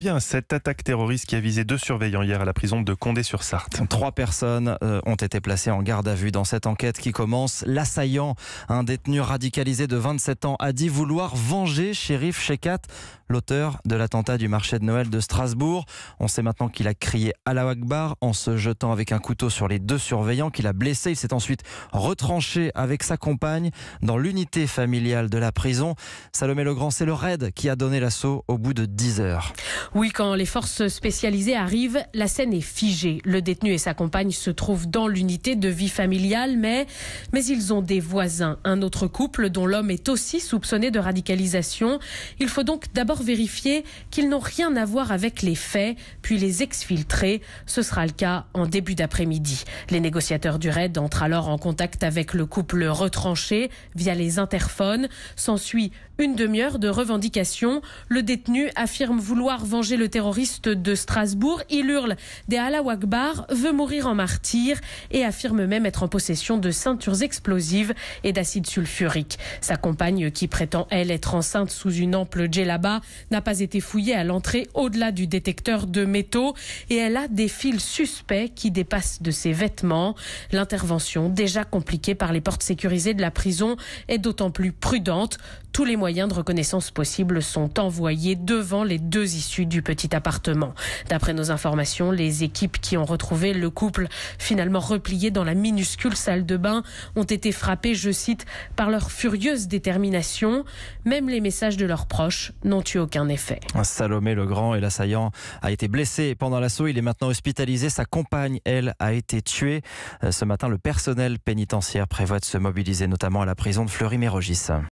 Bien, cette attaque terroriste qui a visé 2 surveillants hier à la prison de Condé-sur-Sarthe. 3 personnes ont été placées en garde à vue dans cette enquête qui commence. L'assaillant, un détenu radicalisé de 27 ans, a dit vouloir venger Cherif Shekat, l'auteur de l'attentat du marché de Noël de Strasbourg. On sait maintenant qu'il a crié Allahu Akbar en se jetant avec un couteau sur les 2 surveillants qu'il a blessés. Il s'est ensuite retranché avec sa compagne dans l'unité familiale de la prison. Salomé Legrand, c'est le raid qui a donné l'assaut au bout de 10 heures. Oui, quand les forces spécialisées arrivent, la scène est figée. Le détenu et sa compagne se trouvent dans l'unité de vie familiale, mais ils ont des voisins. Un autre couple dont l'homme est aussi soupçonné de radicalisation. Il faut donc d'abord vérifier qu'ils n'ont rien à voir avec les faits, puis les exfiltrer. Ce sera le cas en début d'après-midi. Les négociateurs du raid entrent alors en contact avec le couple retranché via les interphones. S'ensuit une demi-heure de revendications. Le détenu affirme vouloir venger le terroriste de Strasbourg. Il hurle des Allahu Akbar, veut mourir en martyr et affirme même être en possession de ceintures explosives et d'acide sulfurique. Sa compagne, qui prétend elle être enceinte sous une ample djellaba, n'a pas été fouillée à l'entrée au-delà du détecteur de métaux et elle a des fils suspects qui dépassent de ses vêtements. L'intervention, déjà compliquée par les portes sécurisées de la prison, est d'autant plus prudente. Tous les moyens de reconnaissance possibles sont envoyés devant les 2 issues du petit appartement. D'après nos informations, les équipes qui ont retrouvé le couple finalement replié dans la minuscule salle de bain ont été frappées, je cite, par leur furieuse détermination. Même les messages de leurs proches n'ont eu aucun effet. Salomé Legrand, et l'assaillant a été blessé pendant l'assaut. Il est maintenant hospitalisé. Sa compagne, elle, a été tuée. Ce matin, le personnel pénitentiaire prévoit de se mobiliser, notamment à la prison de Fleury-Mérogis.